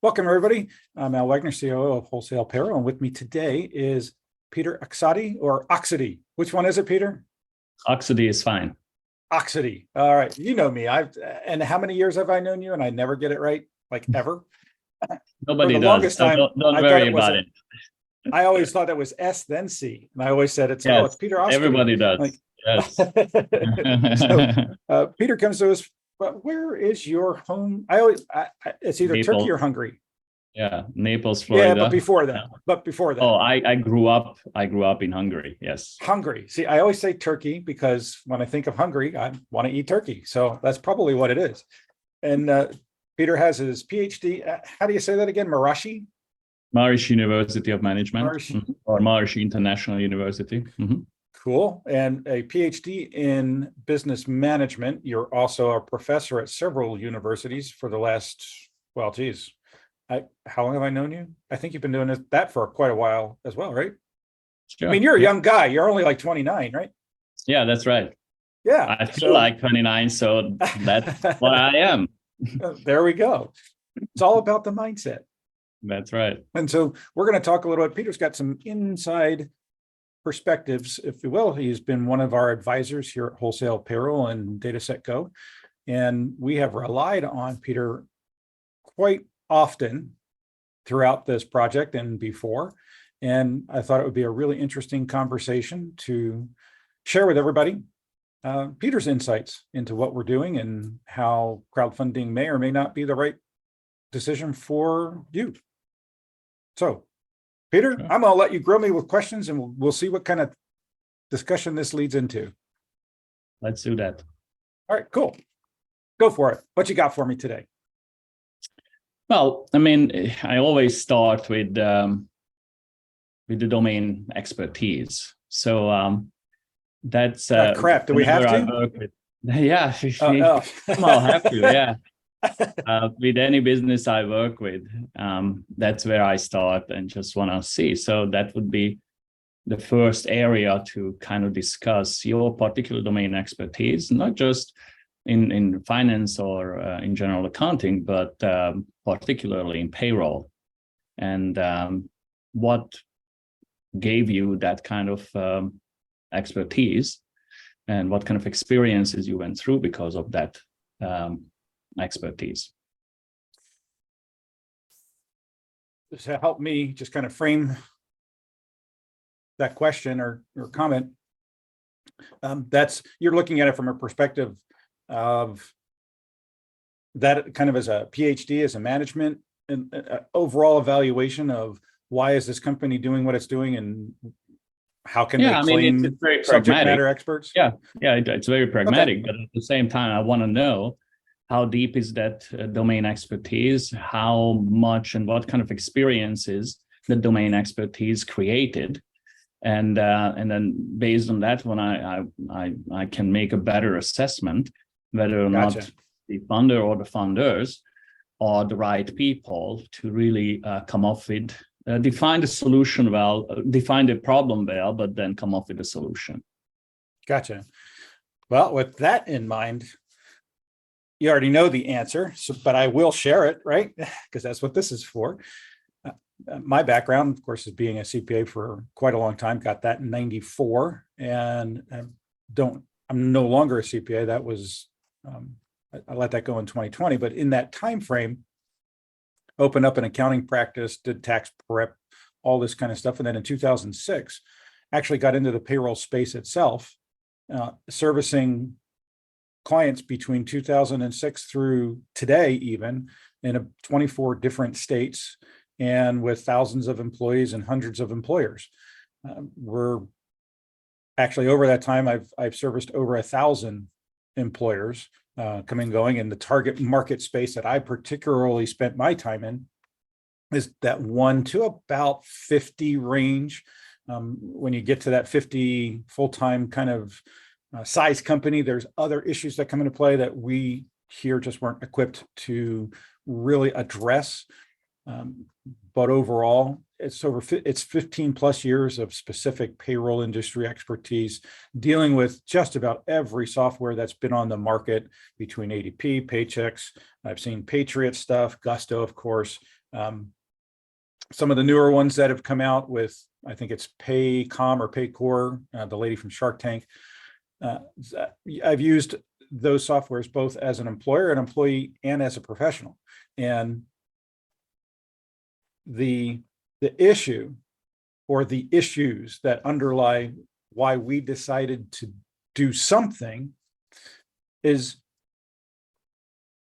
Welcome, everybody. I'm Al Wagner, COO of Wholesale Payroll, and with me today is Peter Ocsody or Ocsody. Which one is it, Peter? Ocsody is fine. Ocsody. All right. You know me. And how many years have I known you? And I never get it right, like ever. Nobody For the does. longest So time, don't I thought worry it was about it. I always thought that was S then C, and I always said it's Yes, Peter Ocsody. everybody does. Like, Yes. so Peter comes to us. But where is your home? It's either Turkey or Naples. Hungary. Yeah, Naples, Yeah, Florida. but before that. Oh, I grew up in Hungary. Yes. Hungary. See, I always say Turkey because when I think of Hungary, I want to eat turkey. So that's probably what it is. And Peter has his PhD. How do you say that again? Marashi? Marish University of Management, Marashi. or Marish International University. Cool. And a PhD in business management. You're also a professor at several universities for the last, well, geez, how long have I known you? I think you've been doing that for quite a while as well, right? Sure. I mean, you're a young guy. You're only like 29, right? Yeah, that's right. Yeah. I feel like 29, so that's what I am. There we go. It's all about the mindset. That's right. And so we're going to talk a little bit. Peter's got some inside perspectives, if you will. He's been one of our advisors here at Wholesale Payroll and Dataset Go. And we have relied on Peter quite often throughout this project and before. And I thought it would be a really interesting conversation to share with everybody Peter's insights into what we're doing and how crowdfunding may or may not be the right decision for you. So, Peter, sure. I'm going to let you grill me with questions and we'll see what kind of discussion this leads into. Let's do that. All right, cool. Go for it. What you got for me today? Well, I mean, I always start with the domain expertise. So that's crap. Do we have to? Yeah, I'll have to. Yeah. With any business I work with, that's where I start and just want to see. So that would be the first area to kind of discuss your particular domain expertise, not just in finance or in general accounting, but particularly in payroll. And what gave you that kind of expertise and what kind of experiences you went through because of that expertise. To help me just kind of frame that question or comment, you're looking at it from a perspective of that kind of as a PhD, as a management and overall evaluation of why is this company doing what it's doing and how can they claim it's very subject pragmatic. Matter experts? Yeah, it's very pragmatic, okay. But at the same time, I want to know how deep is that domain expertise, how much and what kind of experiences the domain expertise created. And then based on that one, I can make a better assessment whether or not the funder or the funders are the right people to really come up with, define the solution well, define the problem well, but then come up with a solution. Gotcha. Well, with that in mind, you already know the answer, but I will share it, right? Because that's what this is for. My background, of course, is being a CPA for quite a long time. Got that in '94, and I'm no longer a CPA. That was I let that go in 2020. But in that time frame, opened up an accounting practice, did tax prep, all this kind of stuff, and then in 2006, actually got into the payroll space itself, servicing clients between 2006 through today, even in 24 different states and with thousands of employees and hundreds of employers. We're actually over that time, I've serviced over 1,000 employers coming and going, and the target market space that I particularly spent my time in is that 1 to about 50 range. When you get to that 50 full-time kind of size company, there's other issues that come into play that we here just weren't equipped to really address. But overall, it's 15 plus years of specific payroll industry expertise, dealing with just about every software that's been on the market between ADP, Paychex. I've seen Patriot stuff, Gusto, of course, Some of the newer ones that have come out with, I think it's Paycom or Paycor, the lady from Shark Tank. I've used those softwares both as an employer, an employee, and as a professional. And the issue or the issues that underlie why we decided to do something is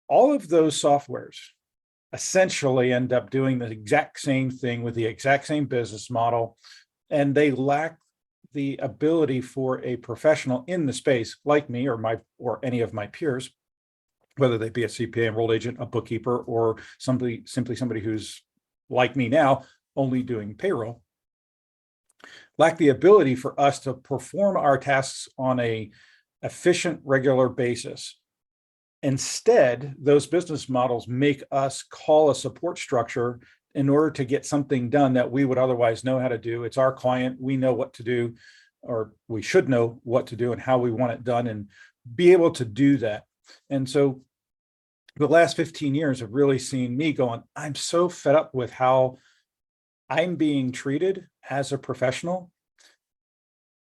all of those softwares essentially end up doing the exact same thing with the exact same business model, and they lack the ability for a professional in the space like me or any of my peers, whether they be a CPA, enrolled agent, a bookkeeper, or simply somebody who's like me now, only doing payroll, lack the ability for us to perform our tasks on a efficient, regular basis. Instead, those business models make us call a support structure in order to get something done that we would otherwise know how to do. It's our client. We know what to do, or we should know what to do and how we want it done and be able to do that. And so the last 15 years have really seen me going, I'm so fed up with how I'm being treated as a professional.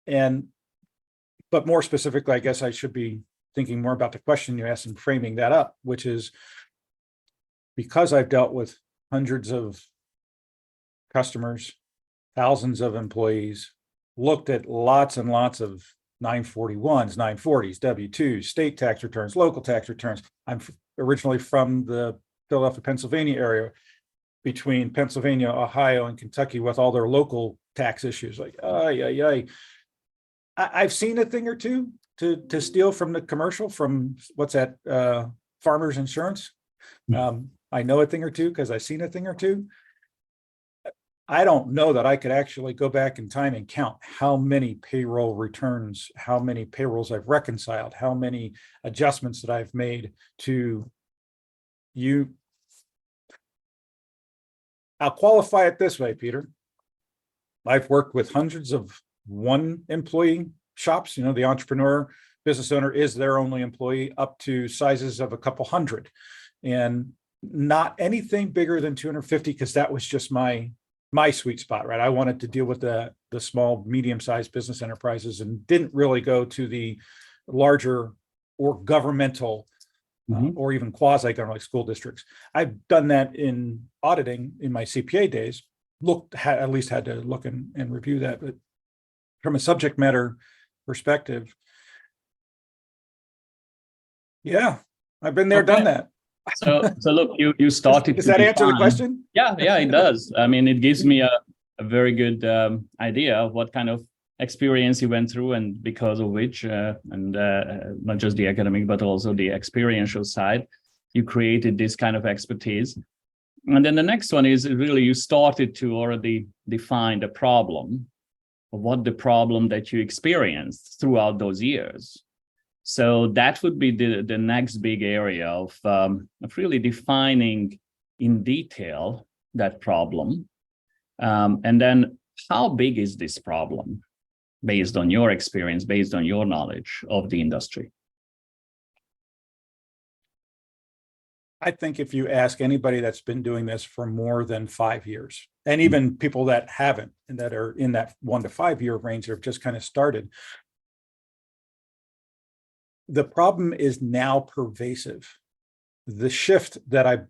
But more specifically, I guess I should be thinking more about the question you asked and framing that up, which is because I've dealt with hundreds of customers, thousands of employees, looked at lots and lots of 941s, 940s, W-2s, state tax returns, local tax returns. I'm originally from the Philadelphia, Pennsylvania area, between Pennsylvania, Ohio, and Kentucky, with all their local tax issues. Like, I've seen a thing or two to steal from the commercial, from what's that, Farmers Insurance. I know a thing or two because I've seen a thing or two. I don't know that I could actually go back in time and count how many payroll returns, how many payrolls I've reconciled, how many adjustments that I've made to you. I'll qualify it this way, Peter. I've worked with hundreds of one employee shops. The entrepreneur business owner is their only employee, up to sizes of a couple hundred, and not anything bigger than 250, because that was just my sweet spot, right? I wanted to deal with the small, medium-sized business enterprises and didn't really go to the larger or governmental or even quasi-government school districts. I've done that in auditing in my CPA days, at least had to look and review that. But from a subject matter perspective, yeah, I've been there, done that. So look, you started. Does that answer the question? Yeah, it does. I mean, it gives me a very good idea of what kind of experience you went through, and because of which, and not just the academic, but also the experiential side, you created this kind of expertise. And then the next one is really you started to already define the problem, or what the problem that you experienced throughout those years. So that would be the next big area of really defining in detail that problem. And then how big is this problem based on your experience, based on your knowledge of the industry? I think if you ask anybody that's been doing this for more than 5 years, and even people that haven't, and that are in that 1 to 5 year range, that have just kind of started, the problem is now pervasive. The shift that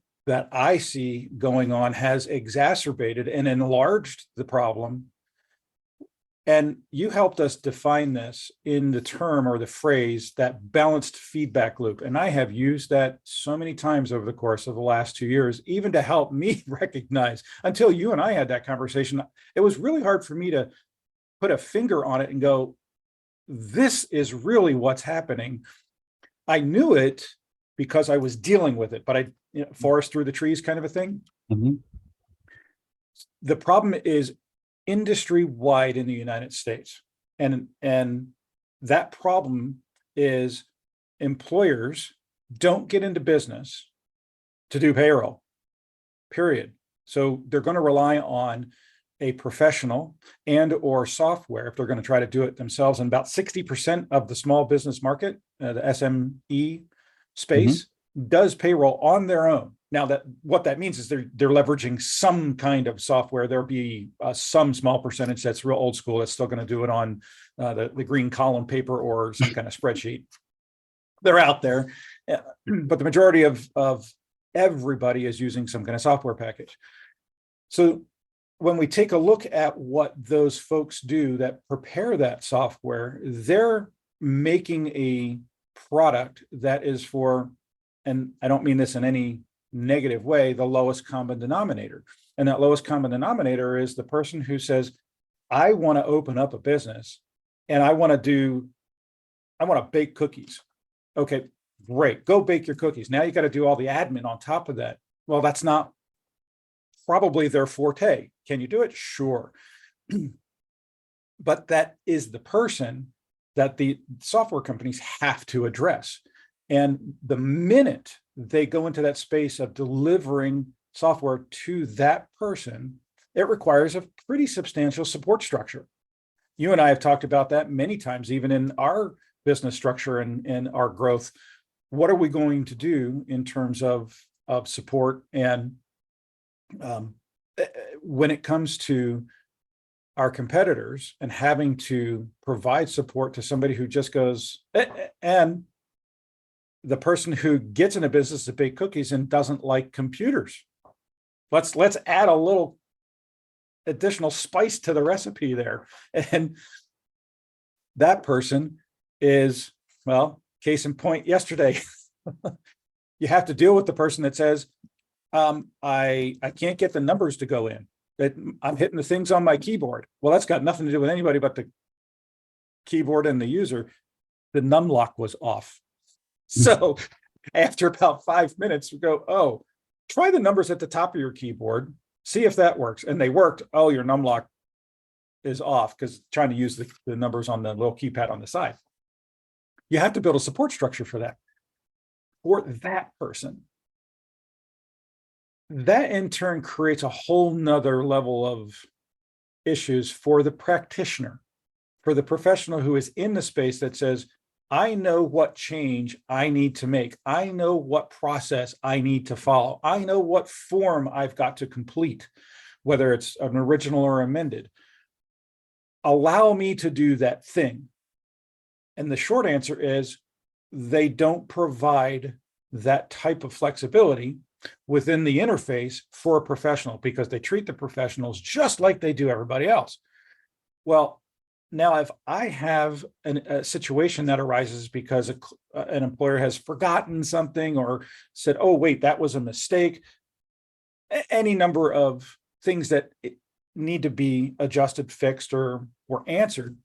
I see going on has exacerbated and enlarged the problem. And you helped us define this in the term or the phrase, that balanced feedback loop. And I have used that so many times over the course of the last 2 years, even to help me recognize, until you and I had that conversation, it was really hard for me to put a finger on it and go, this is really what's happening. I knew it because I was dealing with it, but forest through the trees kind of a thing. The problem is industry-wide in the United States. And that problem is employers don't get into business to do payroll, period. So they're going to rely on a professional and or software if they're going to try to do it themselves. And about 60% of the small business market, the SME space, does payroll on their own. Now that what that means is they're leveraging some kind of software. There'll be some small percentage that's real old school that's still going to do it on the green column paper or some kind of spreadsheet. They're out there, but the majority of everybody is using some kind of software package. So when we take a look at what those folks do that prepare that software, they're making a product that is for, and I don't mean this in any negative way, the lowest common denominator. And that lowest common denominator is the person who says, I want to open up a business and I want to bake cookies. Okay, great. Go bake your cookies. Now you got to do all the admin on top of that. Well, that's not probably their forte. Can you do it? Sure. But that is the person that the software companies have to address. And the minute they go into that space of delivering software to that person, it requires a pretty substantial support structure. You and I have talked about that many times, even in our business structure and our growth. What are we going to do in terms of support? And when it comes to our competitors and having to provide support to somebody who just goes, and the person who gets in a business to bake cookies and doesn't like computers. Let's add a little additional spice to the recipe there. And that person is, well, case in point, yesterday, you have to deal with the person that says, I can't get the numbers to go in. That I'm hitting the things on my keyboard. Well, that's got nothing to do with anybody but the keyboard and the user. The num lock was off. So after about 5 minutes, we go, oh, try the numbers at the top of your keyboard, see if that works. And they worked. Oh, your num lock is off because trying to use the numbers on the little keypad on the side. You have to build a support structure for that. For that person. That in turn creates a whole nother level of issues for the practitioner, for the professional who is in the space that says, I know what change I need to make. I know what process I need to follow. I know what form I've got to complete, whether it's an original or amended. Allow me to do that thing. And the short answer is they don't provide that type of flexibility within the interface for a professional because they treat the professionals just like they do everybody else. Well, now, if I have a situation that arises because an employer has forgotten something or said, oh, wait, that was a mistake, any number of things that need to be adjusted, fixed, or answered,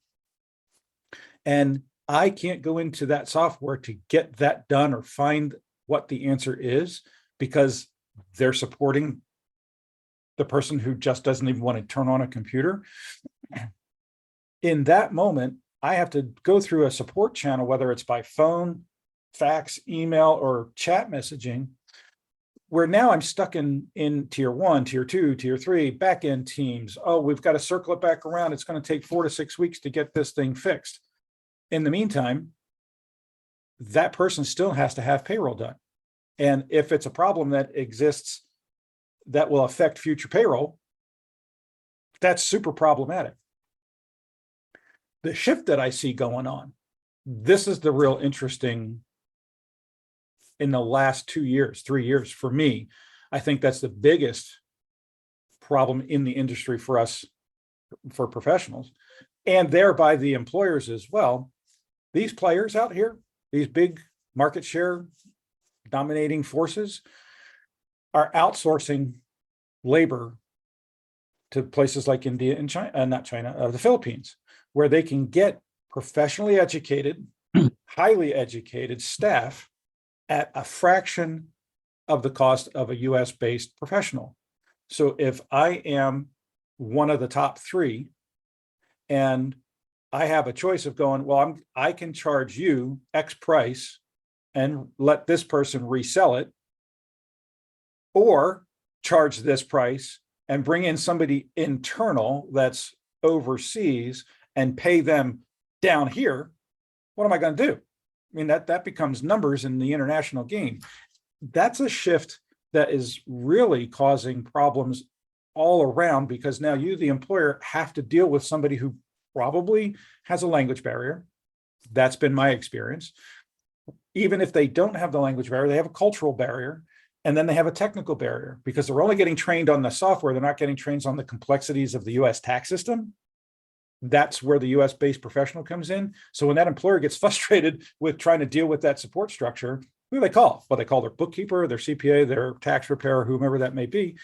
and I can't go into that software to get that done or find what the answer is because they're supporting the person who just doesn't even want to turn on a computer. In that moment, I have to go through a support channel, whether it's by phone, fax, email, or chat messaging, where now I'm stuck in tier 1, tier 2, tier 3, back-end teams. Oh, we've got to circle it back around. It's going to take 4 to 6 weeks to get this thing fixed. In the meantime, that person still has to have payroll done. And if it's a problem that exists that will affect future payroll, that's super problematic. The shift that I see going on, this is the real interesting in the last 2 years, 3 years for me. I think that's the biggest problem in the industry for us, for professionals, and thereby the employers as well. These players out here, these big market share dominating forces are outsourcing labor to places like India and China, not China, the Philippines, where they can get professionally educated, highly educated staff at a fraction of the cost of a US-based professional. So if I am one of the top 3 and I have a choice of going, well, I can charge you X price and let this person resell it, or charge this price and bring in somebody internal that's overseas and pay them down here, what am I going to do? I mean, that becomes numbers in the international game. That's a shift that is really causing problems all around, because now you, the employer, have to deal with somebody who probably has a language barrier. That's been my experience. Even if they don't have the language barrier, they have a cultural barrier. And then they have a technical barrier because they're only getting trained on the software. They're not getting trained on the complexities of the US tax system. That's where the US based professional comes in. So when that employer gets frustrated with trying to deal with that support structure, who do they call? Well, they call their bookkeeper, their CPA, their tax preparer, whomever that may be.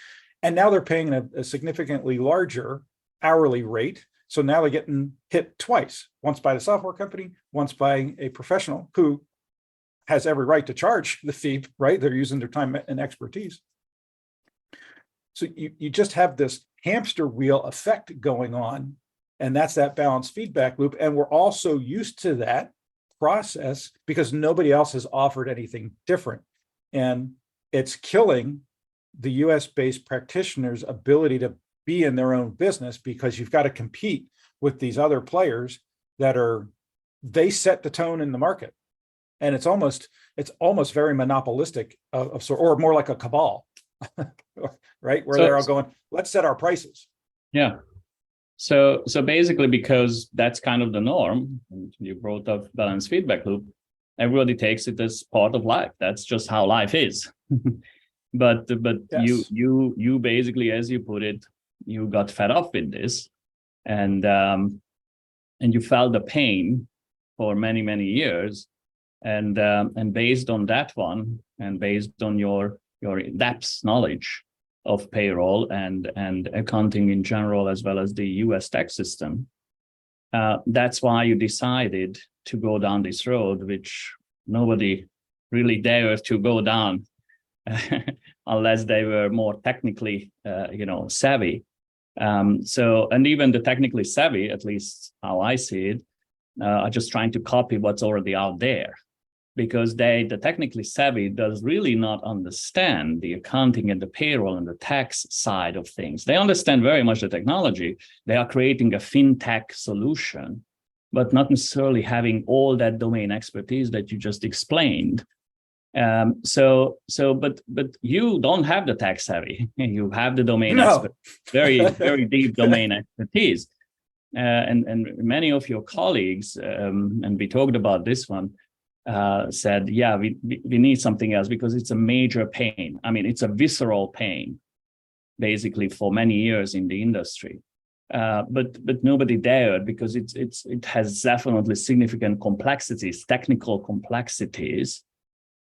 And now they're paying a significantly larger hourly rate. So now they're getting hit twice, once by the software company, once by a professional who has every right to charge the fee, right? They're using their time and expertise. So you just have this hamster wheel effect going on, and that's that balanced feedback loop. And we're also used to that process because nobody else has offered anything different. And it's killing the US-based practitioners' ability to be in their own business, because you've got to compete with these other players that they set the tone in the market. And it's almost very monopolistic of sort, or more like a cabal, right? Where they're all going, let's set our prices. Yeah. So basically, because that's kind of the norm, and you brought up balanced feedback loop, everybody takes it as part of life. That's just how life is. But yes. you basically, as you put it, you got fed up with this, and you felt the pain for many years. And based on that one, and based on your in-depth knowledge of payroll and accounting in general, as well as the US tax system, that's why you decided to go down this road, which nobody really dared to go down unless they were more technically savvy. And even the technically savvy, at least how I see it, are just trying to copy what's already out there, because the technically savvy does really not understand the accounting and the payroll and the tax side of things. They understand very much the technology. They are creating a fintech solution, but not necessarily having all that domain expertise that you just explained. But you don't have the tax savvy. You have the domain expert, very deep domain expertise. And many of your colleagues, and we talked about this one, said, yeah, we need something else because it's a major pain. I mean, it's a visceral pain, basically, for many years in the industry. But nobody dared, because it has definitely significant complexities, technical complexities.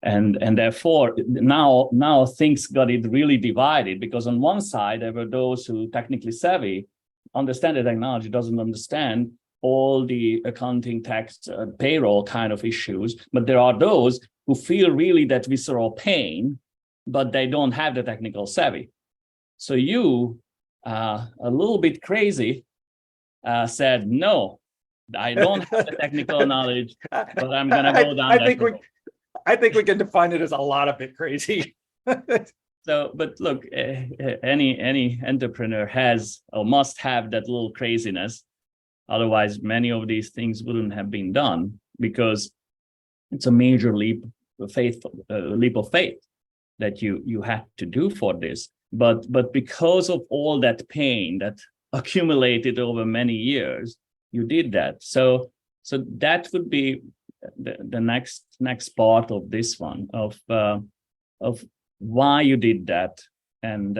And therefore, now things got it really divided, because on one side, there were those who technically savvy, understand the technology, doesn't understand all the accounting, tax, payroll kind of issues. But there are those who feel really that visceral pain, but they don't have the technical savvy. So you, a little bit crazy, said, no, I don't have the technical knowledge, but I'm going to go down that road. I think we can define it as a lot of bit crazy. So, but look, any entrepreneur has or must have that little craziness. Otherwise, many of these things wouldn't have been done, because it's a major leap of faith that you had to do for this. But because of all that pain that accumulated over many years, you did that. So that would be the next part of this one, of why you did that, and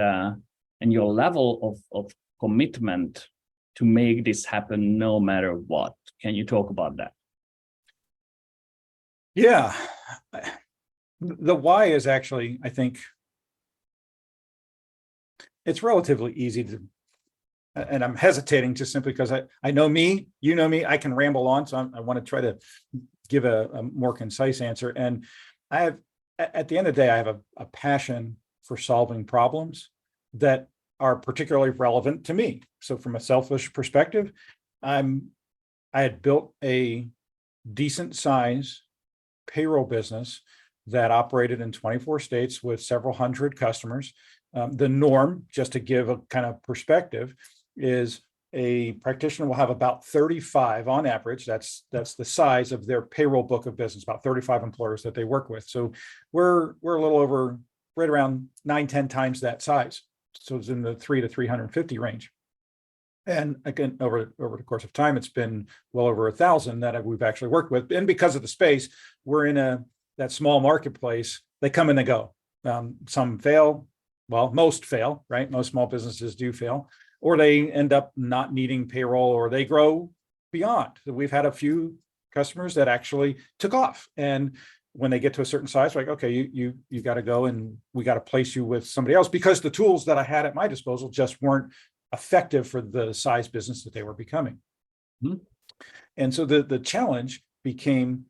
your level of commitment to make this happen no matter what. Can you talk about that? Yeah. The why is actually, I think, it's relatively easy to, and I'm hesitating just simply because I know me, you know me, I can ramble on. So I want to try to give a more concise answer. And I have, at the end of the day, I have a passion for solving problems that are particularly relevant to me. So from a selfish perspective, I had built a decent size payroll business that operated in 24 states with several hundred customers. The norm, just to give a kind of perspective, is a practitioner will have about 35 on average. That's the size of their payroll book of business, about 35 employers that they work with. So we're a little over right around 9-10 times that size. So it's in the 3 to 350 range. And again, over the course of time, it's been well over 1,000 that we've actually worked with. And because of the space, we're in that small marketplace. They come and they go. Some fail. Well, most fail, right? Most small businesses do fail, or they end up not needing payroll, or they grow beyond. We've had a few customers that actually took off, and when they get to a certain size, like, okay, you got to go, and we got to place you with somebody else, because the tools that I had at my disposal just weren't effective for the size business that they were becoming. Mm-hmm. And so the challenge became,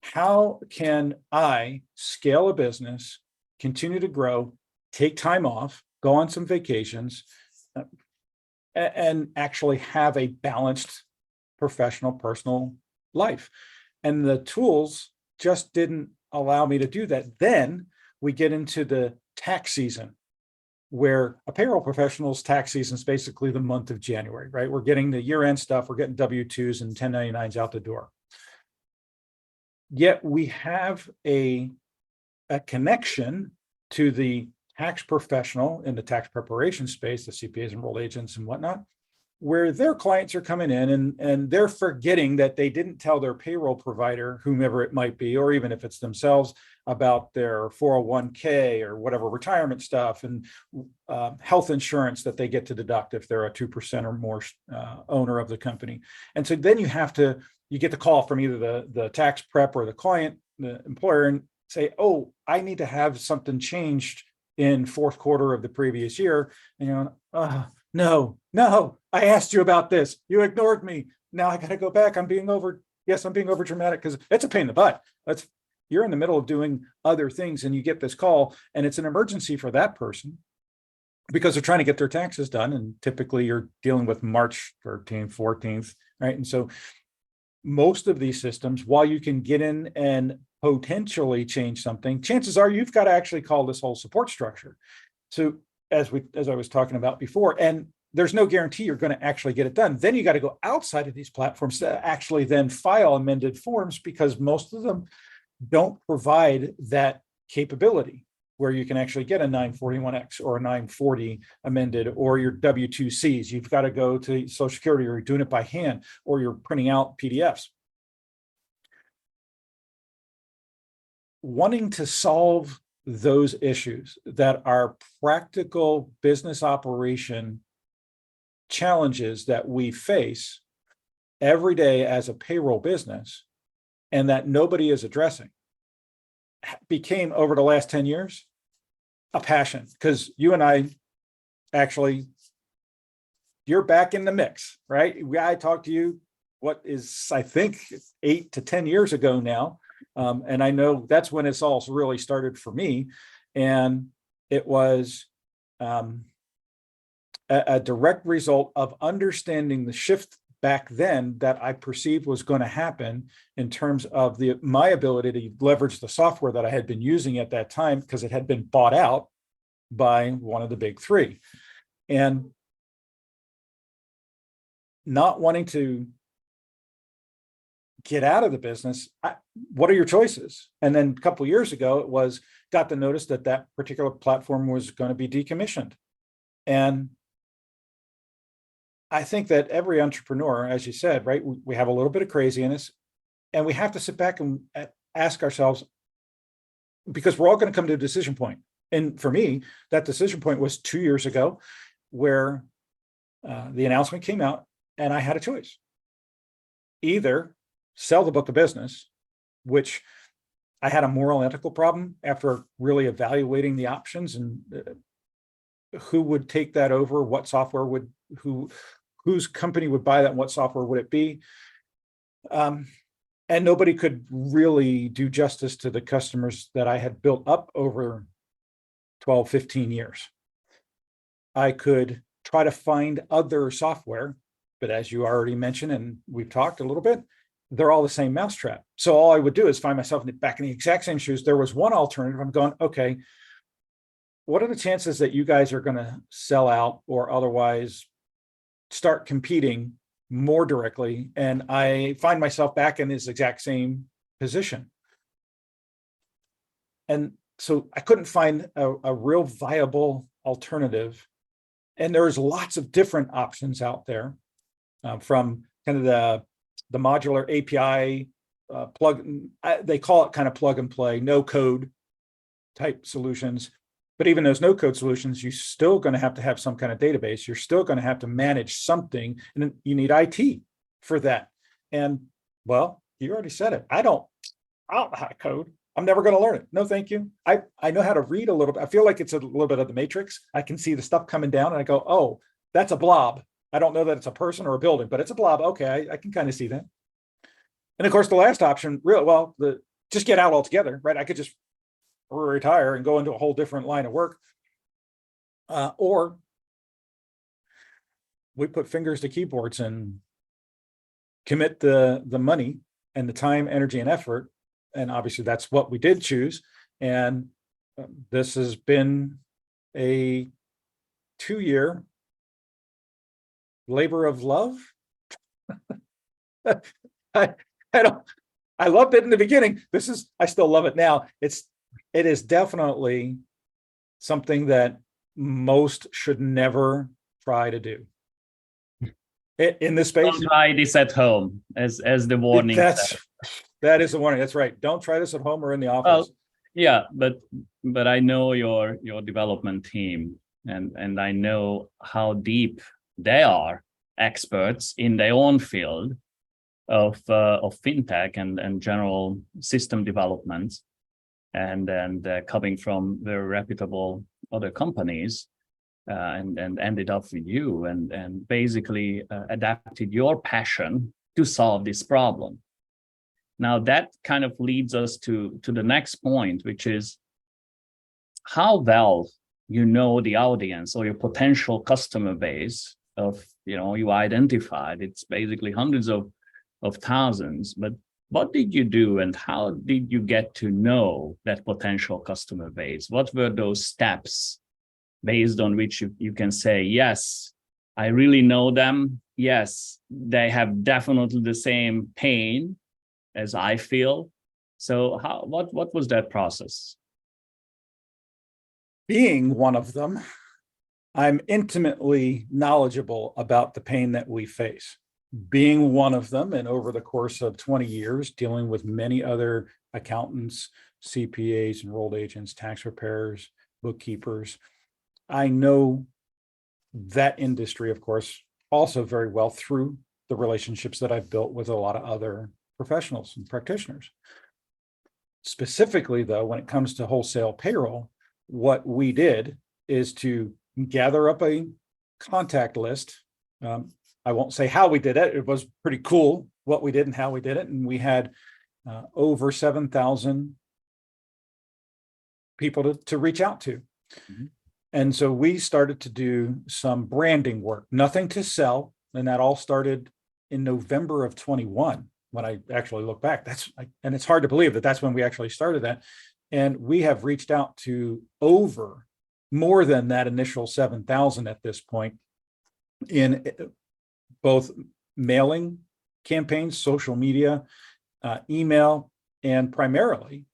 how can I scale a business, continue to grow, take time off, go on some vacations, and actually have a balanced professional, personal life? And the tools just didn't allow me to do that. Then we get into the tax season, where a payroll professional's tax season is basically the month of January, right? We're getting the year-end stuff, we're getting W-2s and 1099s out the door. Yet we have a connection to the tax professional in the tax preparation space, the CPAs, enrolled agents and whatnot, where their clients are coming in and they're forgetting that they didn't tell their payroll provider, whomever it might be, or even if it's themselves, about their 401k or whatever retirement stuff, and health insurance that they get to deduct if they're a 2% or more owner of the company. And so then you get the call from either the tax prep or the client, the employer, and say, oh, I need to have something changed in fourth quarter of the previous year. And you're going, no, I asked you about this. You ignored me. Now I got to go back. I'm being over dramatic, because it's a pain in the butt. You're in the middle of doing other things and you get this call, and it's an emergency for that person because they're trying to get their taxes done. And typically you're dealing with March 13th, 14th, right? And so most of these systems, while you can get in and potentially change something, chances are you've got to actually call this whole support structure. So as I was talking about before, and there's no guarantee you're going to actually get it done. Then you got to go outside of these platforms to actually then file amended forms, because most of them don't provide that capability where you can actually get a 941X or a 940 amended, or your W-2Cs. You've got to go to Social Security, or you're doing it by hand, or you're printing out PDFs. Wanting to solve those issues that are practical business operation challenges that we face every day as a payroll business, and that nobody is addressing, became, over the last 10 years, a passion. Because you and I actually, you're back in the mix, right? I talked to you, what is, I think, 8 to 10 years ago now. And I know that's when it's all really started for me. And it was a direct result of understanding the shift back then that I perceived was going to happen in terms of my ability to leverage the software that I had been using at that time, because it had been bought out by one of the big three. And not wanting to get out of the business, what are your choices? And then a couple of years ago, got the notice that particular platform was going to be decommissioned. And I think that every entrepreneur, as you said, right, we have a little bit of craziness, and we have to sit back and ask ourselves, because we're all going to come to a decision point. And for me, that decision point was 2 years ago, where the announcement came out and I had a choice. Either sell the book of business, which I had a moral and ethical problem after really evaluating the options and who would take that over, what software whose company would buy that, and what software would it be? And nobody could really do justice to the customers that I had built up over 12, 15 years. I could try to find other software, but as you already mentioned, and we've talked a little bit, they're all the same mousetrap. So all I would do is find myself back in the exact same shoes. There was one alternative. I'm going, okay, what are the chances that you guys are going to sell out or otherwise start competing more directly? And I find myself back in this exact same position. And so I couldn't find a real viable alternative. And there's lots of different options out there, from kind of the modular API they call it kind of plug and play, no code type solutions. But even those no code solutions, you're still going to have some kind of database. You're still going to have to manage something, and you need IT for that. And well, you already said it. I don't know how to code. I'm never going to learn it. No, thank you. I know how to read a little bit. I feel like it's a little bit of the Matrix. I can see the stuff coming down and I go, oh, that's a blob. I don't know that it's a person or a building, but it's a blob. Okay, I can kind of see that. And of course, the last option, just get out altogether, right? I could just retire and go into a whole different line of work. Or we put fingers to keyboards and commit the money and the time, energy, and effort. And obviously that's what we did choose. And this has been a 2-year labor of love. I loved it in the beginning. I still love it now. It is definitely something that most should never try to do in this space. Don't try this at home, as the warning. That is the warning. That's right. Don't try this at home or in the office. Well, yeah, but I know your development team, and I know how deep they are experts in their own field of fintech and general system development, and coming from very reputable other companies, and ended up with you and basically adapted your passion to solve this problem. Now that kind of leads us to the next point, which is how well you know the audience or your potential customer base of, you identified. It's basically hundreds of thousands, but what did you do and how did you get to know that potential customer base? What were those steps based on which you can say, yes, I really know them. Yes, they have definitely the same pain as I feel. So what was that process? Being one of them, I'm intimately knowledgeable about the pain that we face. Being one of them, and over the course of 20 years, dealing with many other accountants, CPAs, enrolled agents, tax preparers, bookkeepers, I know that industry, of course, also very well through the relationships that I've built with a lot of other professionals and practitioners. Specifically, though, when it comes to wholesale payroll, what we did is to gather up a contact list. I won't say how we did it. It was pretty cool what we did and how we did it. And we had over 7,000 people to reach out to. Mm-hmm. And so we started to do some branding work, nothing to sell. And that all started in November of 21. When I actually look back, and it's hard to believe that that's when we actually started that. And we have reached out to over more than that initial 7,000 at this point in both mailing campaigns, social media, email, and primarily,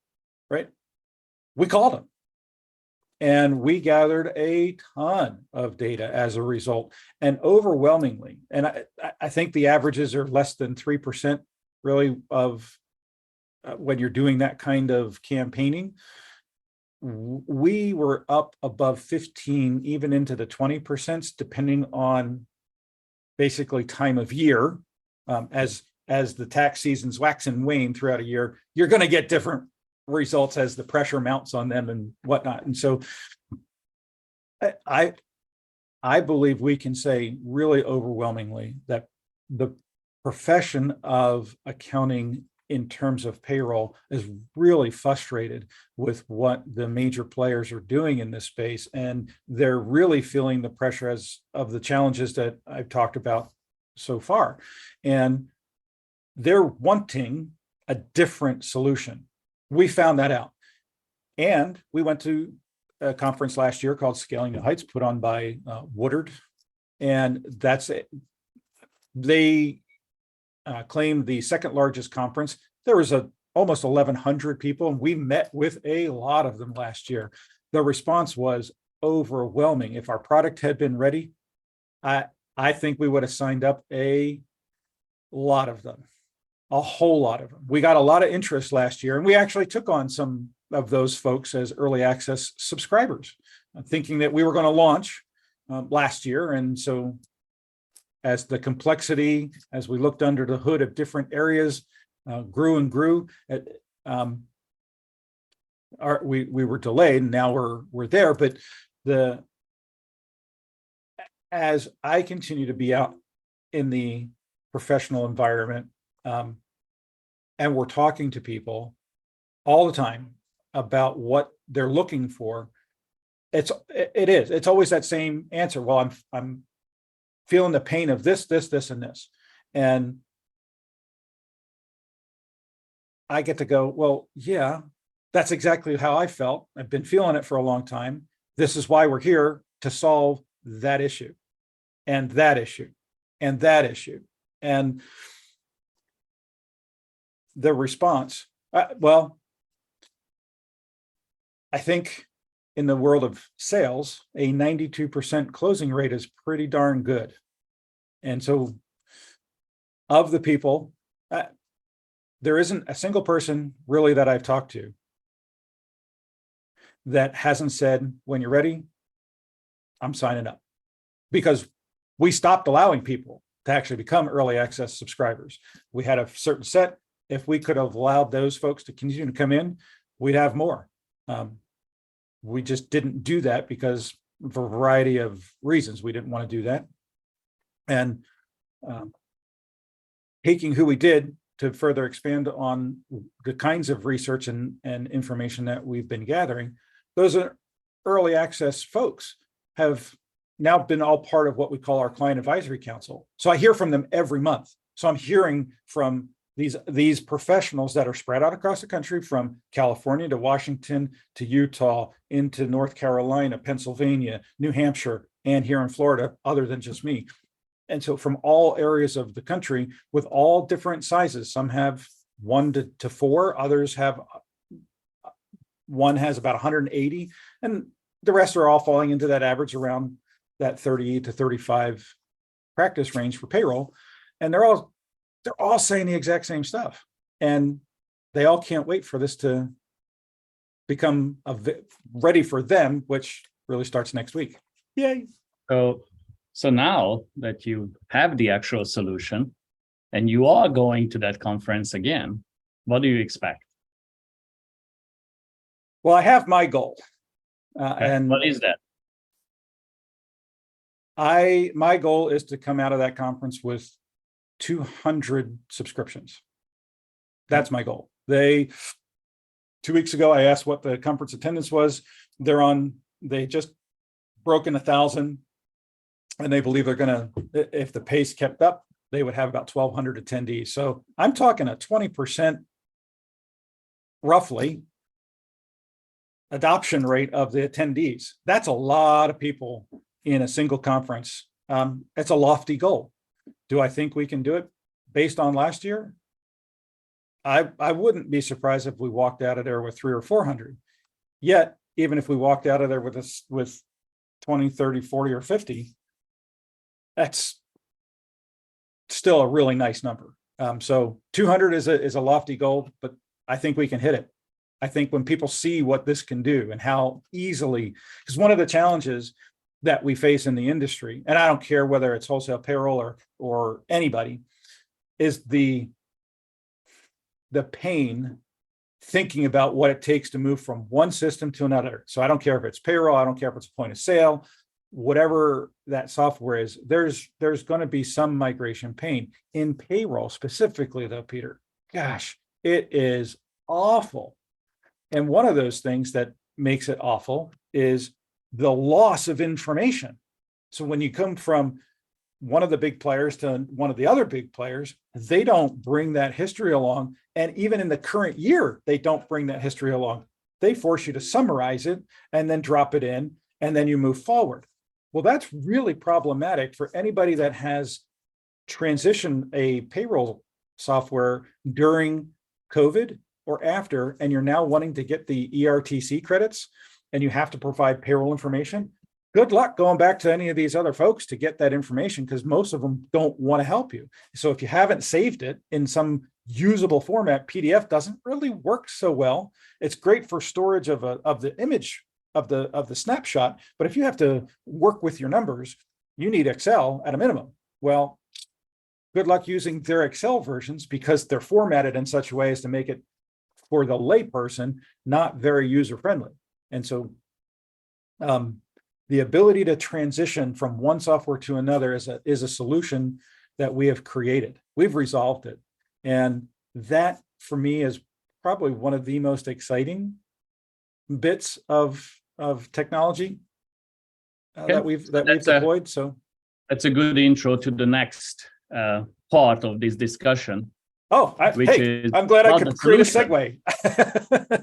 right? We called them. And we gathered a ton of data as a result, and overwhelmingly, and I think the averages are less than 3% really of when you're doing that kind of campaigning. We were up above 15, even into the 20%, depending on basically time of year. As the tax seasons wax and wane throughout a year, you're going to get different results as the pressure mounts on them and whatnot. And so I believe we can say really overwhelmingly that the profession of accounting in terms of payroll is really frustrated with what the major players are doing in this space. And they're really feeling the pressure of the challenges that I've talked about so far. And they're wanting a different solution. We found that out. And we went to a conference last year called Scaling New Heights, put on by Woodard. And that's it. They claimed the second largest conference. There was a almost 1,100 people, and we met with a lot of them last year. The response was overwhelming. If our product had been ready, I think we would have signed up a lot of them, a whole lot of them. We got a lot of interest last year, and we actually took on some of those folks as early access subscribers, thinking that we were going to launch last year. And so as the complexity, as we looked under the hood of different areas, grew and grew, we were delayed, and now we're there. But as I continue to be out in the professional environment, and we're talking to people all the time about what they're looking for, it's always that same answer. Well, I'm feeling the pain of this, and this. And I get to go, well, yeah, that's exactly how I felt. I've been feeling it for a long time. This is why we're here, to solve that issue and that issue and that issue. And the response, well, I think in the world of sales, a 92% closing rate is pretty darn good. And so of the people, there isn't a single person really that I've talked to that hasn't said, when you're ready, I'm signing up. Because we stopped allowing people to actually become early access subscribers. We had a certain set. If we could have allowed those folks to continue to come in, we'd have more. We just didn't do that because for a variety of reasons, we didn't want to do that. And taking who we did to further expand on the kinds of research and information that we've been gathering, those are early access folks have now been all part of what we call our client advisory council. So I hear from them every month. So I'm hearing from these professionals that are spread out across the country, from California to Washington to Utah, into North Carolina, Pennsylvania, New Hampshire, and here in Florida, other than just me. And so from all areas of the country, with all different sizes. Some have 1 to 4, others have, one has about 180, and the rest are all falling into that average around that 30 to 35 practice range for payroll. And they're all saying the exact same stuff. And they all can't wait for this to become ready for them, which really starts next week. Yay. So now that you have the actual solution and you are going to that conference again, what do you expect? Well, I have my goal. And what is that? My goal is to come out of that conference with 200 subscriptions. That's my goal. 2 weeks ago, I asked what the conference attendance was. They just broken 1,000, and they believe they're gonna, if the pace kept up, they would have about 1,200 attendees. So I'm talking a 20% roughly adoption rate of the attendees. That's a lot of people in a single conference. It's a lofty goal. Do I think we can do it based on last year? I wouldn't be surprised if we walked out of there with 300 or 400. Yet, even if we walked out of there with 20, 30, 40, or 50, that's still a really nice number. So 200 is a lofty goal, but I think we can hit it. I think when people see what this can do and how easily, because one of the challenges that we face in the industry, and I don't care whether it's wholesale payroll or anybody, is the pain thinking about what it takes to move from one system to another. So I don't care if it's payroll, I don't care if it's point of sale, whatever that software is, there's going to be some migration pain. In payroll specifically though, Peter, gosh, it is awful. And one of those things that makes it awful is the loss of information. So when you come from one of the big players to one of the other big players, they don't bring that history along. And even in the current year, they don't bring that history along. They force you to summarize it and then drop it in, and then you move forward. Well, that's really problematic for anybody that has transitioned a payroll software during COVID or after, and you're now wanting to get the ERTC credits and you have to provide payroll information, good luck going back to any of these other folks to get that information, because most of them don't want to help you. So if you haven't saved it in some usable format, PDF doesn't really work so well. It's great for storage of the image of the snapshot, but if you have to work with your numbers, you need Excel at a minimum. Well, good luck using their Excel versions, because they're formatted in such a way as to make it, for the layperson, not very user-friendly. And so the ability to transition from one software to another is a solution that we have created. We've resolved it. And that, for me, is probably one of the most exciting bits of technology that we've deployed. So that's a good intro to the next part of this discussion. Oh, I'm glad I could create a segue.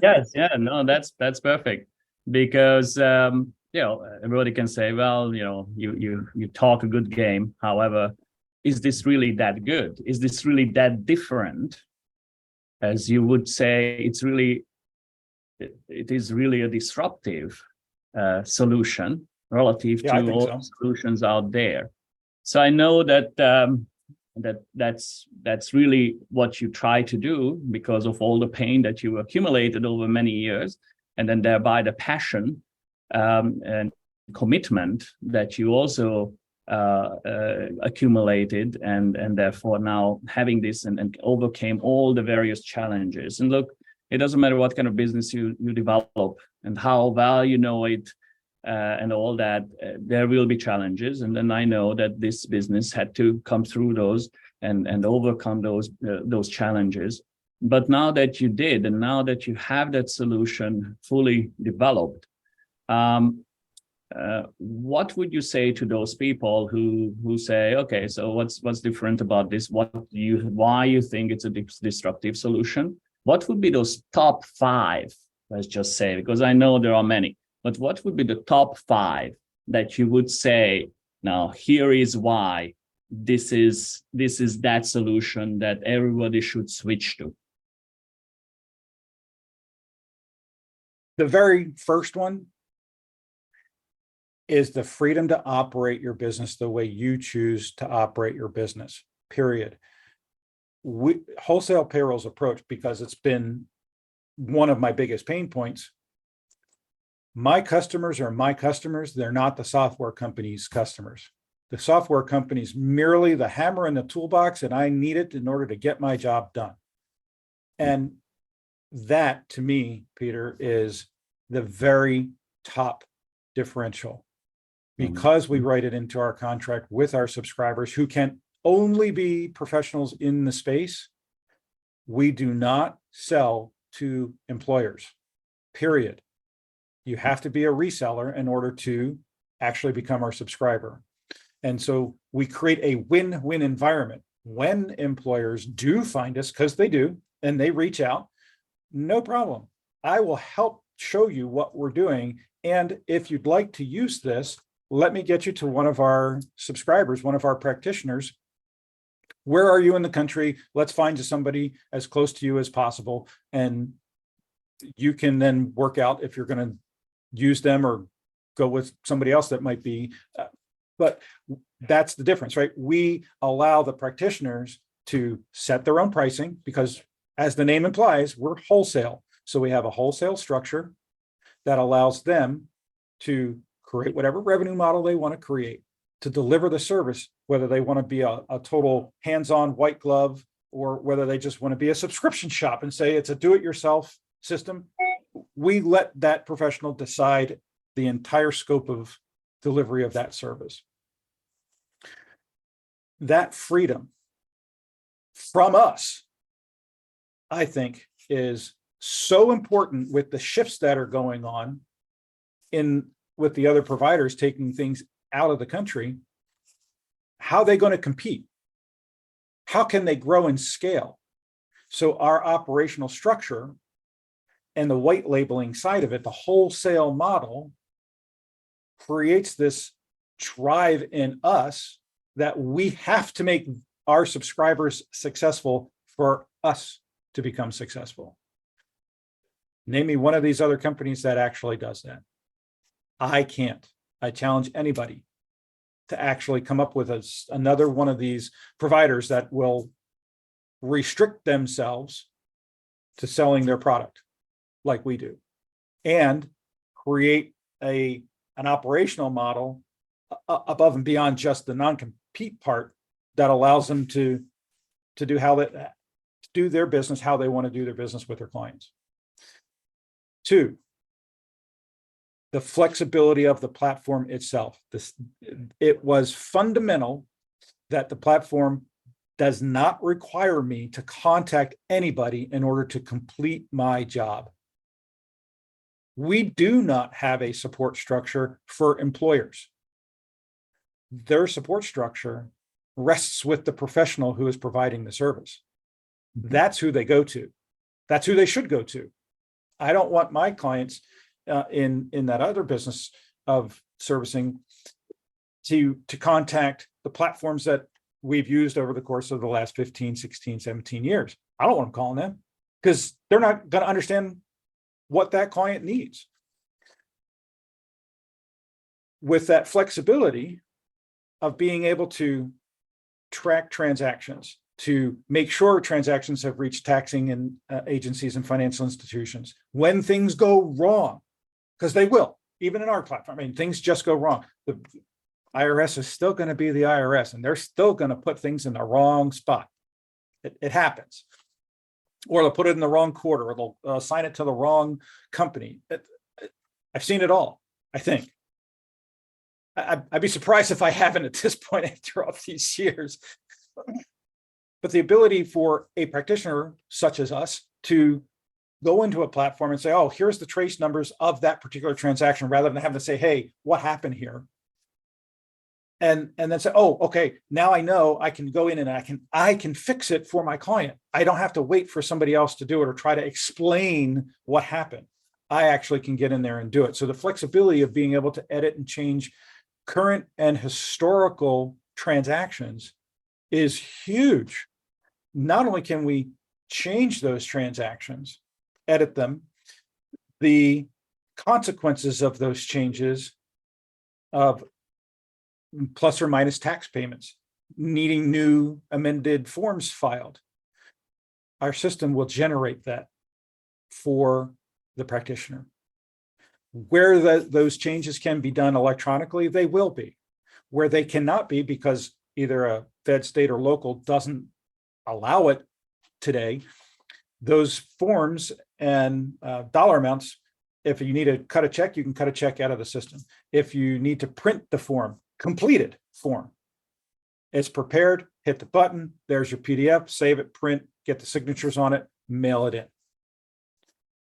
Yes, yeah, no, that's perfect, because everybody can say, well, you talk a good game. However, is this really that good? Is this really that different? As you would say, it is really a disruptive solution relative to all solutions out there. So I know that that's really what you try to do, because of all the pain that you accumulated over many years, and then thereby the passion and commitment that you also accumulated, and therefore now having this and overcame all the various challenges. And look, it doesn't matter what kind of business you develop and how well you know it and all that, there will be challenges. And then I know that this business had to come through those and overcome those challenges. But now that you did, and now that you have that solution fully developed, what would you say to those people who say, okay, so what's different about this? Why you think it's a disruptive solution? What would be those top 5, let's just say, because I know there are many, but what would be the top 5 that you would say, now here is why this is that solution that everybody should switch to? The very first one is the freedom to operate your business the way you choose to operate your business, period. Wholesale Payroll's approach, because it's been one of my biggest pain points. My customers are my customers. They're not the software company's customers. The software company's merely the hammer in the toolbox, and I need it in order to get my job done. And that, to me, Peter, is the very top differential, because we write it into our contract with our subscribers, who can only be professionals in the space. We do not sell to employers, period. You have to be a reseller in order to actually become our subscriber. And so we create a win-win environment. When employers do find us, because they do, and they reach out, no problem. I will help show you what we're doing. And if you'd like to use this, let me get you to one of our subscribers, one of our practitioners. Where are you in the country? Let's find you somebody as close to you as possible. And you can then work out if you're going to use them or go with somebody else that might be. But that's the difference, right? We allow the practitioners to set their own pricing, because as the name implies, we're wholesale. So we have a wholesale structure that allows them to create whatever revenue model they want to create, to deliver the service, whether they want to be a total hands-on white glove, or whether they just want to be a subscription shop and say it's a do-it-yourself system. We let that professional decide the entire scope of delivery of that service. That freedom from us, I think, is so important with the shifts that are going on with the other providers taking things out of the country. How are they going to compete? How can they grow and scale? So our operational structure and the white labeling side of it, the wholesale model, creates this drive in us that we have to make our subscribers successful for us to become successful. Name me one of these other companies that actually does that. I can't. I challenge anybody to actually come up with another one of these providers that will restrict themselves to selling their product like we do, and create an operational model above and beyond just the non-compete part that allows them to do their business how they want to do their business with their clients. 2, the flexibility of the platform itself. It was fundamental that the platform does not require me to contact anybody in order to complete my job. We do not have a support structure for employers. Their support structure rests with the professional who is providing the service. That's who they go to. That's who they should go to. I don't want my clients in that other business of servicing to contact the platforms that we've used over the course of the last 15, 16, 17 years. I don't want them calling them because they're not going to understand what that client needs. With that flexibility of being able to track transactions, to make sure transactions have reached taxing and agencies and financial institutions. When things go wrong, because they will, even in our platform, I mean, things just go wrong. The IRS is still going to be the IRS, and they're still going to put things in the wrong spot. It happens. Or they'll put it in the wrong quarter, or they'll assign it to the wrong company. I've seen it all, I think. I'd be surprised if I haven't at this point after all these years. But the ability for a practitioner such as us to go into a platform and say, oh, here's the trace numbers of that particular transaction, rather than having to say, hey, what happened here? And then say, oh, okay, now I know I can go in and I can fix it for my client. I don't have to wait for somebody else to do it or try to explain what happened. I actually can get in there and do it. So the flexibility of being able to edit and change current and historical transactions is huge. Not only can we change those transactions, edit them, the consequences of those changes of plus or minus tax payments, needing new amended forms filed, our system will generate that for the practitioner. Where those changes can be done electronically, they will be. Where they cannot be, because either a Fed, state, or local doesn't allow it today, those forms and dollar amounts, if you need to cut a check, you can cut a check out of the system. If you need to print the form, completed form, it's prepared, hit the button, there's your PDF, save it, print, get the signatures on it, mail it in.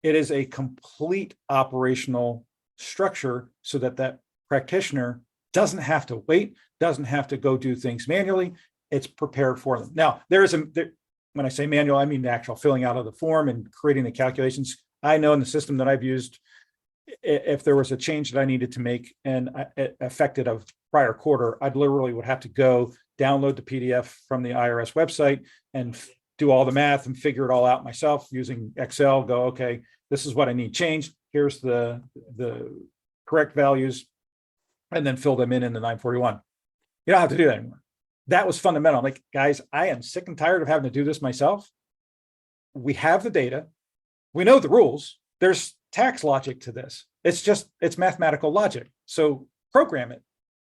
It is a complete operational structure so that that practitioner doesn't have to wait, doesn't have to go do things manually. It's prepared for them. Now, when I say manual, I mean the actual filling out of the form and creating the calculations. I know in the system that I've used, if there was a change that I needed to make and it affected a prior quarter, I'd literally would have to go download the PDF from the IRS website and do all the math and figure it all out myself using Excel, go, okay, this is what I need changed. Here's the correct values, and then fill them in the 941. You don't have to do that anymore. That was fundamental. I'm like, guys, I am sick and tired of having to do this myself. We have the data. We know the rules. There's tax logic to this. It's mathematical logic. So program it.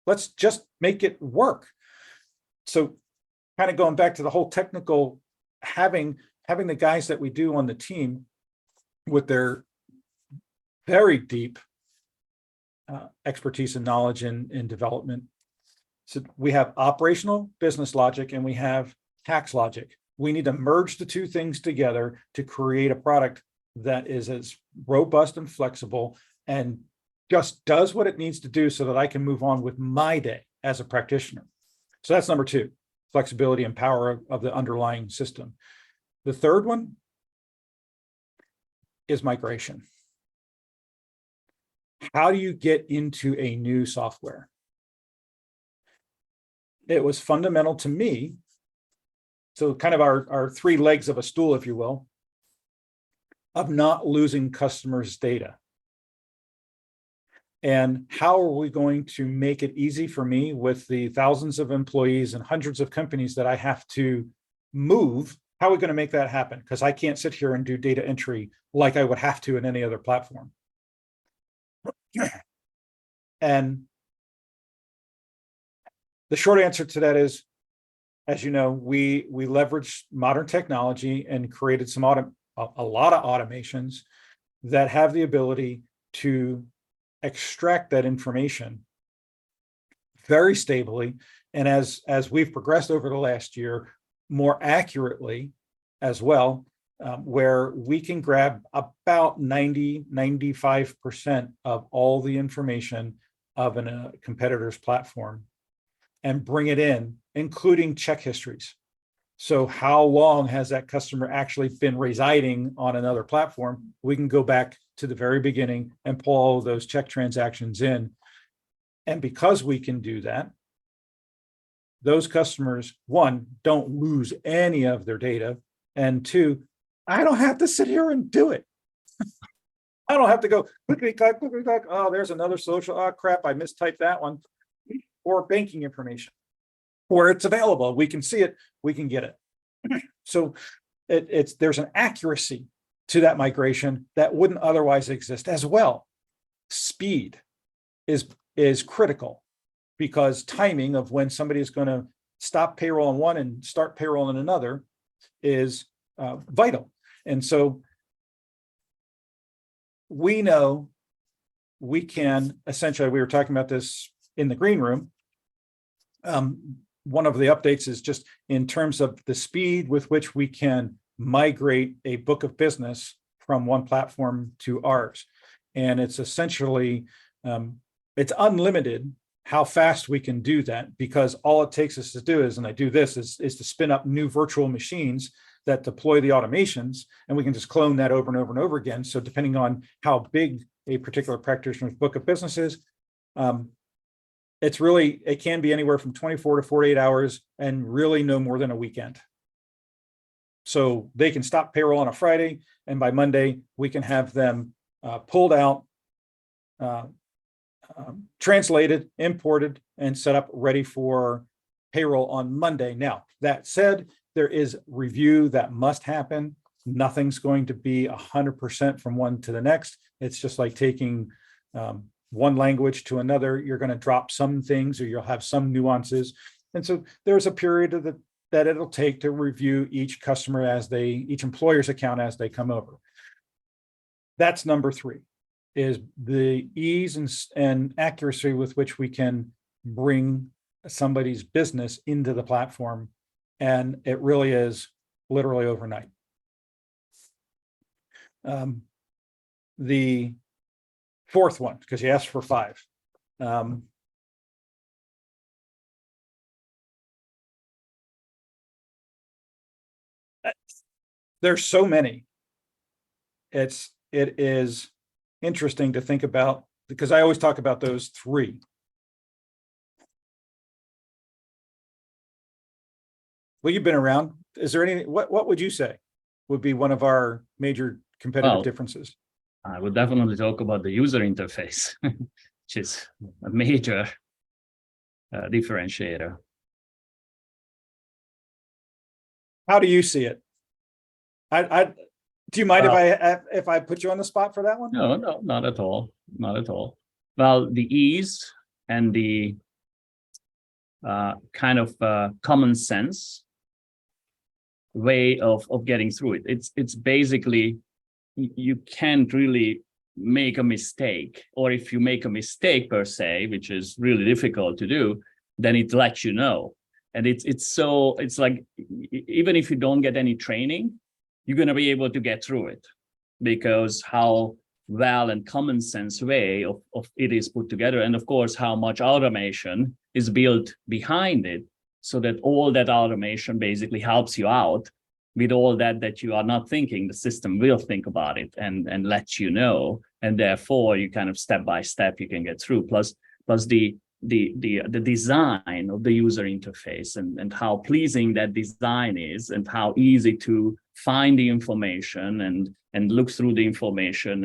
Let's just make it work. So kind of going back to the whole technical, having the guys that we do on the team with their very deep expertise and knowledge in development. So we have operational business logic and we have tax logic. We need to merge the two things together to create a product that is as robust and flexible and just does what it needs to do so that I can move on with my day as a practitioner. So that's number 2, flexibility and power of the underlying system. The third one is migration. How do you get into a new software? It was fundamental to me. So kind of our 3 legs of a stool, if you will. of not losing customers' data. And how are we going to make it easy for me with the thousands of employees and hundreds of companies that I have to move? How are we going to make that happen? Because I can't sit here and do data entry like I would have to in any other platform. And the short answer to that is, as you know, we leveraged modern technology and created a lot of automations that have the ability to extract that information very stably, and as we've progressed over the last year, more accurately as well, where we can grab about 90-95% of all the information of a competitor's platform and bring it in, including check histories. So how long has that customer actually been residing on another platform? We can go back to the very beginning and pull all of those check transactions in. And because we can do that, those customers, one, don't lose any of their data. And two, I don't have to sit here and do it. I don't have to go clickety clack. Oh, there's another social. Oh, crap, I mistyped that one. Or banking information where it's available. We can see it, we can get it. So there's an accuracy to that migration that wouldn't otherwise exist as well. Speed is critical because timing of when somebody is going to stop payroll on one and start payroll on another is vital. And so we know we can essentially, we were talking about this in the green room. One of the updates is just in terms of the speed with which we can migrate a book of business from one platform to ours. And it's essentially, it's unlimited how fast we can do that, because all it takes us to do is, and I do this, is to spin up new virtual machines that deploy the automations, and we can just clone that over and over and over again. So depending on how big a particular practitioner's book of business is, it can be anywhere from 24 to 48 hours and really no more than a weekend. So they can stop payroll on a Friday, and by Monday, we can have them pulled out, translated, imported, and set up ready for payroll on Monday. Now, that said, there is review that must happen. Nothing's going to be 100% from one to the next. It's just like taking one language to another. You're going to drop some things, or you'll have some nuances. And so there's a period that it'll take to review each customer each employer's account as they come over. That's number 3, is the ease and accuracy with which we can bring somebody's business into the platform. And it really is literally overnight. The 4th one, because you asked for 5. There's so many. It is interesting to think about, because I always talk about those 3. Well, you've been around. Is there any, what would you say would be one of our major competitive differences? I would definitely talk about the user interface, which is a major differentiator. How do you see it? Do you mind if I put you on the spot for that one? No, not at all. Not at all. Well, the ease and the kind of common sense way of getting through it. It's basically, you can't really make a mistake, or if you make a mistake per se, which is really difficult to do, then it lets you know. And it's like, even if you don't get any training, you're going to be able to get through it, because how well and common sense way of it is put together. And of course, how much automation is built behind it, so that all that automation basically helps you out with all that you are not thinking. The system will think about it and let you know. And therefore, you kind of step by step, you can get through. Plus the design of the user interface and how pleasing that design is, and how easy to find the information and look through the information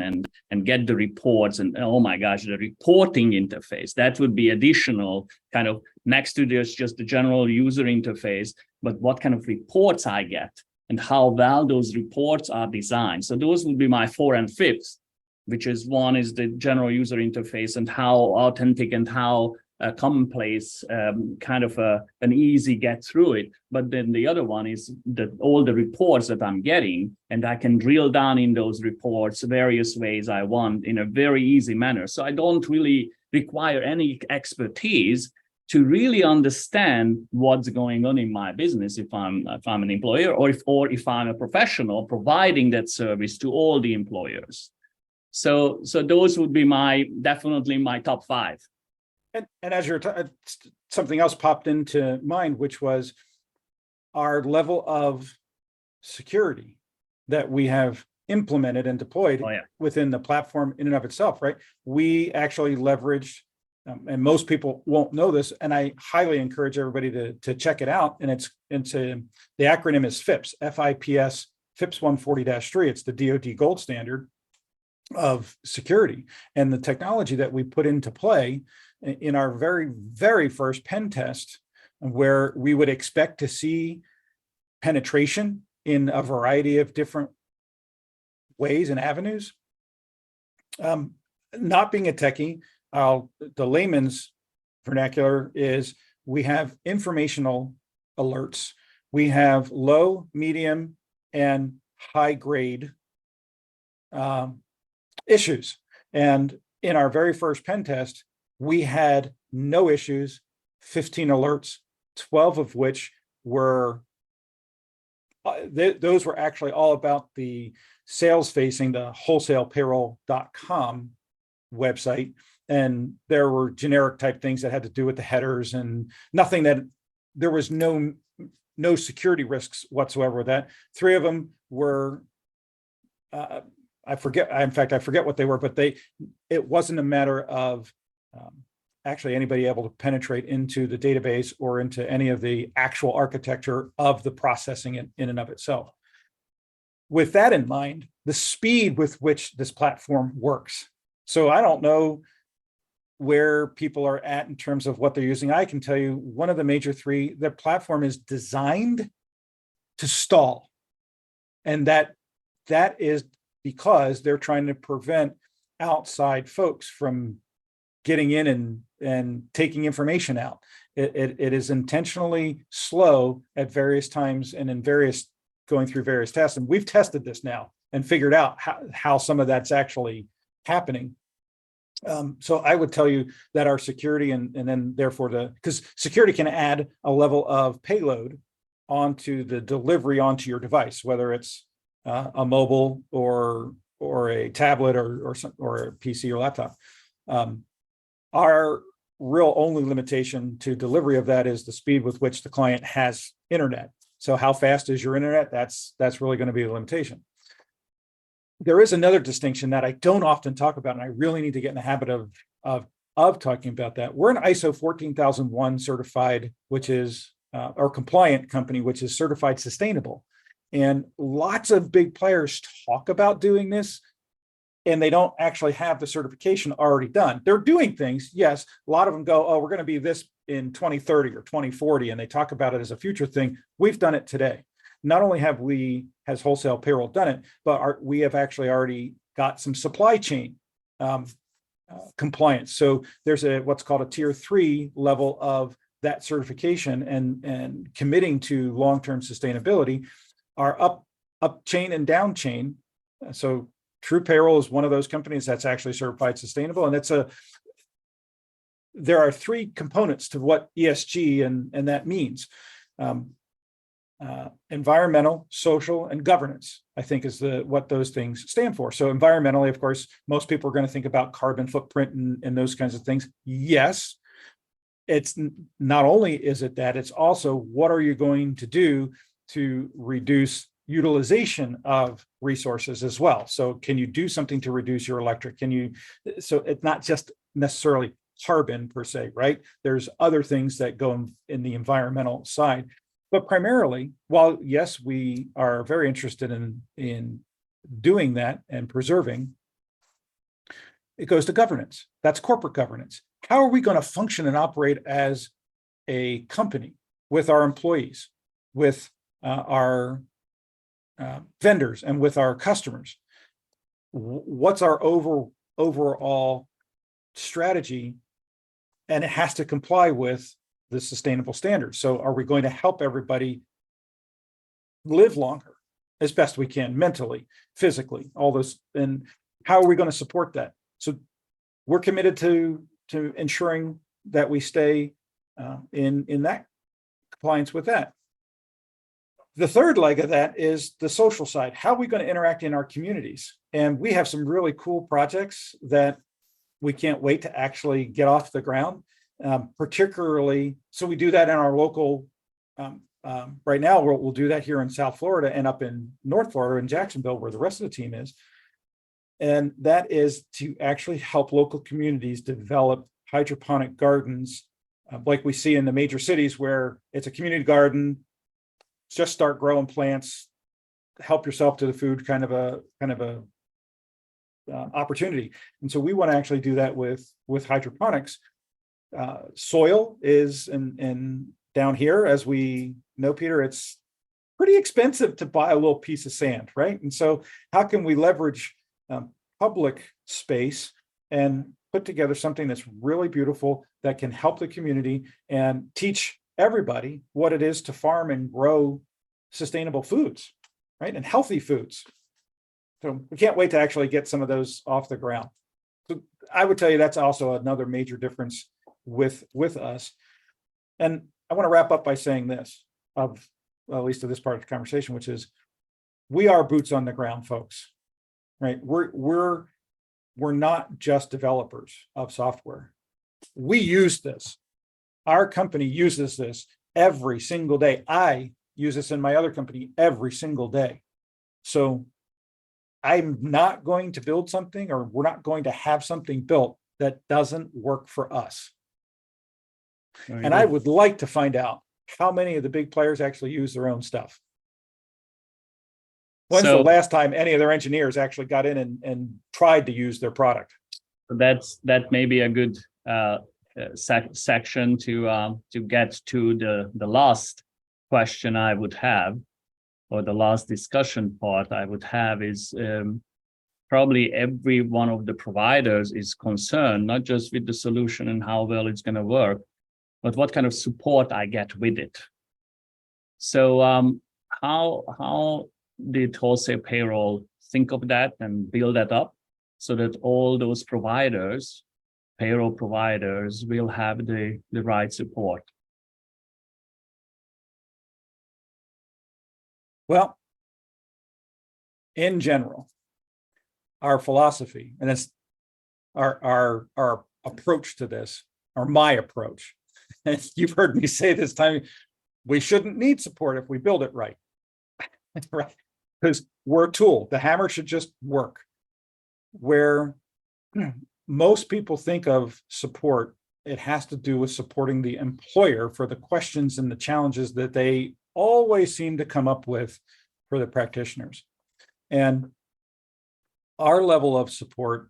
and get the reports. And oh my gosh, the reporting interface, that would be additional kind of next to this, just the general user interface, but what kind of reports I get and how well those reports are designed. So those would be my 4 and 5th, which is one is the general user interface and how authentic and how commonplace, kind of an easy get through it. But then the other one is that all the reports that I'm getting, and I can drill down in those reports various ways I want in a very easy manner. So I don't really require any expertise to really understand what's going on in my business if I'm an employer or if I'm a professional providing that service to all the employers. So those would be definitely my top 5. And as you're something else popped into mind, which was our level of security that we have implemented and deployed within the platform in and of itself, right? We actually leveraged, and most people won't know this, and I highly encourage everybody to check it out. And the acronym is FIPS, F-I-P-S, FIPS 140-3. It's the DoD gold standard of security, and the technology that we put into play in our very, very first pen test, where we would expect to see penetration in a variety of different ways and avenues. Not being a techie, the layman's vernacular is we have informational alerts. We have low, medium, and high grade issues. And in our very first pen test, we had no issues, 15 alerts, 12 of which were, those were actually all about the sales facing the wholesalepayroll.com website. And there were generic type things that had to do with the headers and nothing that, there was no security risks whatsoever with that. 3 of them were, I forget what they were, but it wasn't a matter of actually anybody able to penetrate into the database or into any of the actual architecture of the processing in and of itself. With that in mind, the speed with which this platform works. So I don't know where people are at in terms of what they're using. I can tell you one of the major 3, the platform is designed to stall. And that is because they're trying to prevent outside folks from getting in and taking information out. It is intentionally slow at various times and going through various tests. And we've tested this now and figured out how some of that's actually happening. So I would tell you that our security and then therefore because security can add a level of payload onto the delivery onto your device, whether it's a mobile or a tablet or a PC or laptop. Our real only limitation to delivery of that is the speed with which the client has internet. So how fast is your internet? That's really going to be a limitation. There is another distinction that I don't often talk about, and I really need to get in the habit of talking about that. We're an ISO 14001 certified, which is or compliant company, which is certified sustainable. And lots of big players talk about doing this, and they don't actually have the certification already done. They're doing things, yes. A lot of them go, oh, we're going to be this in 2030 or 2040, and they talk about it as a future thing. We've done it today. Not only has Wholesale Payroll done it, but we have actually already got some supply chain compliance. So there's what's called a tier 3 level of that certification and committing to long-term sustainability are up chain and down chain. So True Payroll is one of those companies that's actually certified sustainable. And there are 3 components to what ESG and that means. Environmental, social, and governance, I think is what those things stand for. So environmentally, of course, most people are going to think about carbon footprint and those kinds of things. Yes, it's not only is it that, it's also what are you going to do to reduce utilization of resources as well. So can you do something to reduce your electric? So it's not just necessarily carbon per se, right? There's other things that go in the environmental side. But primarily, while yes, we are very interested in doing that and preserving, it goes to governance. That's corporate governance. How are we going to function and operate as a company with our employees, with our vendors, and with our customers? What's our overall strategy? And it has to comply with the sustainable standards. So are we going to help everybody live longer as best we can, mentally, physically, all this? And how are we going to support that? So we're committed to ensuring that we stay in that compliance with that. The third leg of that is the social side. How are we going to interact in our communities? And we have some really cool projects that we can't wait to actually get off the ground. Particularly, so we do that in our local, right now, we'll do that here in South Florida and up in North Florida in Jacksonville, where the rest of the team is. And that is to actually help local communities develop hydroponic gardens, like we see in the major cities, where it's a community garden, just start growing plants, help yourself to the food kind of a opportunity. And so we want to actually do that with hydroponics. Soil is, and down here, as we know, Peter, it's pretty expensive to buy a little piece of sand, right? And so how can we leverage public space and put together something that's really beautiful that can help the community and teach everybody what it is to farm and grow sustainable foods, right? And healthy foods. So we can't wait to actually get some of those off the ground. So I would tell you that's also another major difference with us. And I want to wrap up by saying this, at least of this part of the conversation, which is we are boots on the ground folks, right? We're not just developers of software. We use this. Our company uses this every single day. I use this in my other company every single day. So I'm not going to build something, or we're not going to have something built that doesn't work for us. And I would like to find out how many of the big players actually use their own stuff. When's the last time any of their engineers actually got in and tried to use their product? That may be a good section to get to the last question I would have, or the last discussion part I would have is probably every one of the providers is concerned, not just with the solution and how well it's going to work, but what kind of support I get with it. So how did Wholesale Payroll think of that and build that up so that all those providers, payroll providers, will have the right support? Well, in general, our philosophy, and it's our approach to this, or my approach, and you've heard me say this time, we shouldn't need support if we build it right, right? Because we're a tool. The hammer should just work. Where most people think of support, it has to do with supporting the employer for the questions and the challenges that they always seem to come up with for the practitioners. And our level of support,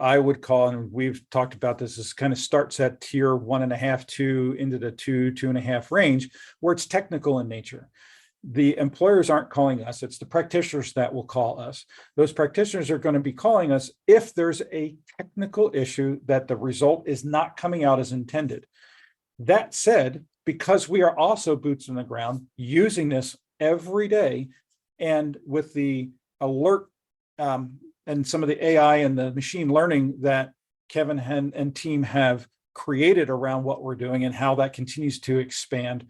I would call, and we've talked about this, is kind of starts at tier 1.5, 2 into the 2.5 range, where it's technical in nature. The employers aren't calling us, it's the practitioners that will call us. Those practitioners are going to be calling us if there's a technical issue that the result is not coming out as intended. That said, because we are also boots on the ground using this every day, and with the alert and some of the AI and the machine learning that Kevin and team have created around what we're doing and how that continues to expand,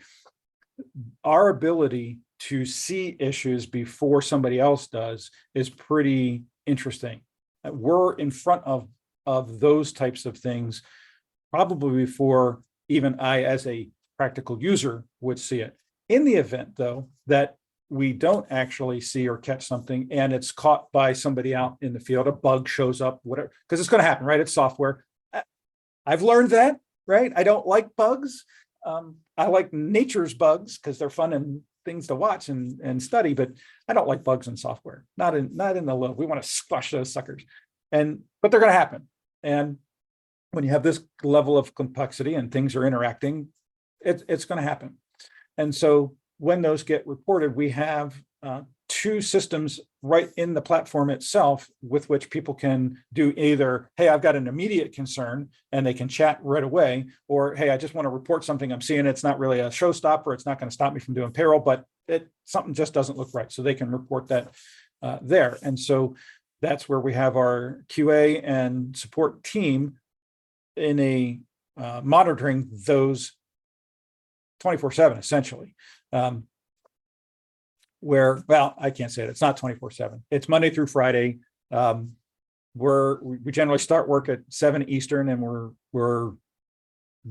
our ability to see issues before somebody else does is pretty interesting. We're in front of those types of things probably before even I, as a practical user, would see it. In the event, though, that we don't actually see or catch something and it's caught by somebody out in the field, a bug shows up, whatever, because it's going to happen, right? It's software. I've learned that, right? I don't like bugs. I like nature's bugs because they're fun and things to watch and study, but I don't like bugs in software. Not in the low. We want to squash those suckers, but they're going to happen. And when you have this level of complexity and things are interacting, it's going to happen. And so when those get reported, we have two systems right in the platform itself with which people can do either, hey, I've got an immediate concern, and they can chat right away, or, hey, I just want to report something I'm seeing. It's not really a showstopper. It's not going to stop me from doing payroll, but something just doesn't look right. So they can report that there. And so that's where we have our QA and support team in a monitoring those 24/7, essentially. Where, well, I can't say it. It's not 24/7. It's Monday through Friday. We generally start work at 7 Eastern, and we're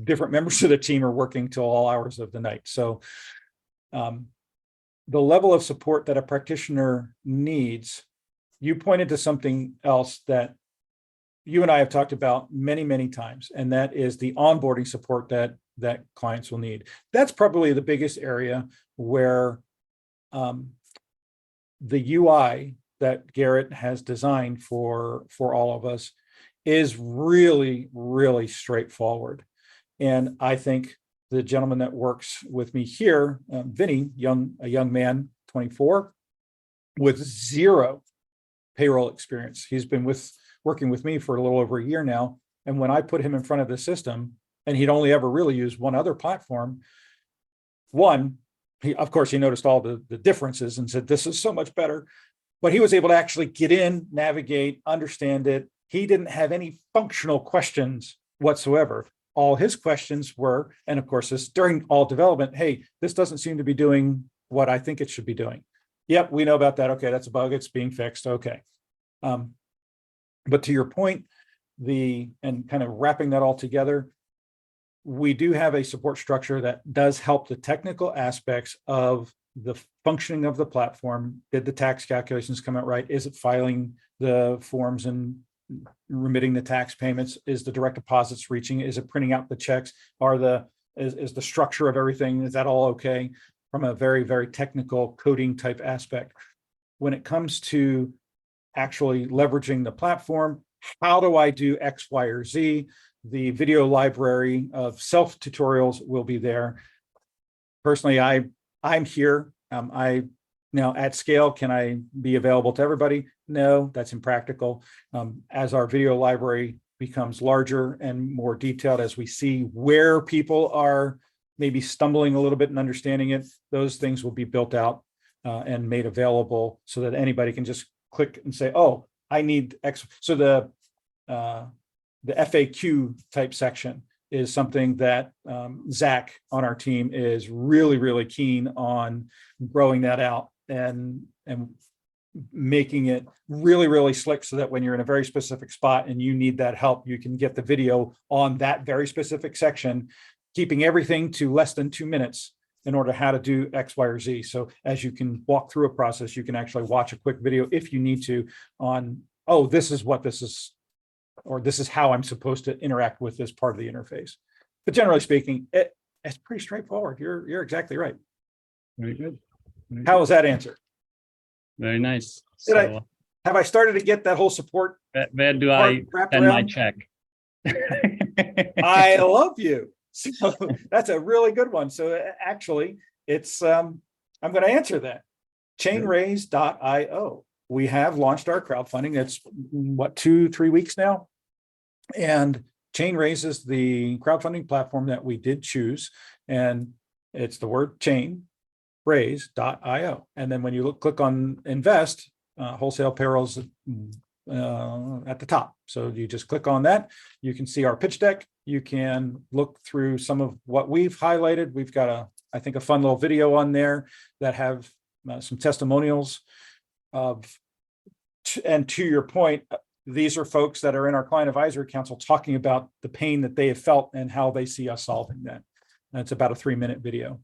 different members of the team are working till all hours of the night. So the level of support that a practitioner needs, you pointed to something else that you and I have talked about many, many times, and that is the onboarding support that clients will need. That's probably the biggest area where the UI that Garrett has designed for all of us is really, really straightforward. And I think the gentleman that works with me here, Vinny, a young man, 24, with zero payroll experience. He's been working with me for a little over a year now. And when I put him in front of the system, and he'd only ever really used one other platform, of course, he noticed all the differences and said, this is so much better. But he was able to actually get in, navigate, understand it. He didn't have any functional questions whatsoever. All his questions were, and of course, this during all development, hey, this doesn't seem to be doing what I think it should be doing. Yep, we know about that. Okay, that's a bug. It's being fixed. Okay. But to your point, and kind of wrapping that all together, we do have a support structure that does help the technical aspects of the functioning of the platform. Did the tax calculations come out right? Is it filing the forms and remitting the tax payments? Is the direct deposits reaching? Is it printing out the checks? Is the structure of everything, is that all okay? From a very, very technical coding type aspect. When it comes to actually leveraging the platform, how do I do X, Y, or Z? The video library of self tutorials will be there. Personally, I'm here. Now at scale, can I be available to everybody? No, that's impractical. As our video library becomes larger and more detailed, as we see where people are maybe stumbling a little bit and understanding it, those things will be built out and made available so that anybody can just click and say, oh, I need X. So the FAQ type section is something that Zach on our team is really, really keen on growing that out and making it really, really slick so that when you're in a very specific spot and you need that help, you can get the video on that very specific section, keeping everything to less than 2 minutes in order how to do X, Y, or Z. So as you can walk through a process, you can actually watch a quick video if you need to on, oh, this is what this is, or this is how I'm supposed to interact with this part of the interface. But generally speaking, it's pretty straightforward. You're exactly right. Very good. How was that answer? Very nice. Have I started to get that whole support? Where do I send my check? I love you. So that's a really good one. So actually, it's I'm going to answer that. Chainraise.io. We have launched our crowdfunding. It's what, 2-3 weeks now, and Chainraise is the crowdfunding platform that we did choose, and it's the word chainraise.io. And then when you click on invest, wholesale payrolls at the top. So you just click on that. You can see our pitch deck. You can look through some of what we've highlighted. We've got I think a fun little video on there that have some testimonials and to your point, these are folks that are in our client advisory council talking about the pain that they have felt and how they see us solving that. And it's about a 3-minute video.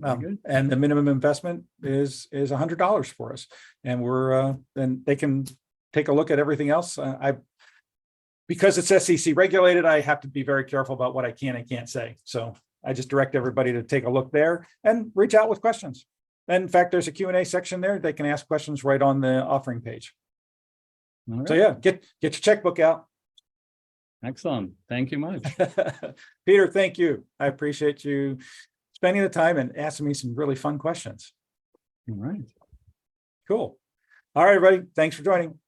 And the minimum investment is $100 for us. And and they can take a look at everything else. Because it's SEC regulated, I have to be very careful about what I can and can't say. So I just direct everybody to take a look there and reach out with questions. And in fact, there's a Q&A section there. They can ask questions right on the offering page. All So right. yeah, get your checkbook out. Excellent. Thank you much. Peter, thank you. I appreciate you spending the time and asking me some really fun questions. All right. Cool. All right, everybody. Thanks for joining.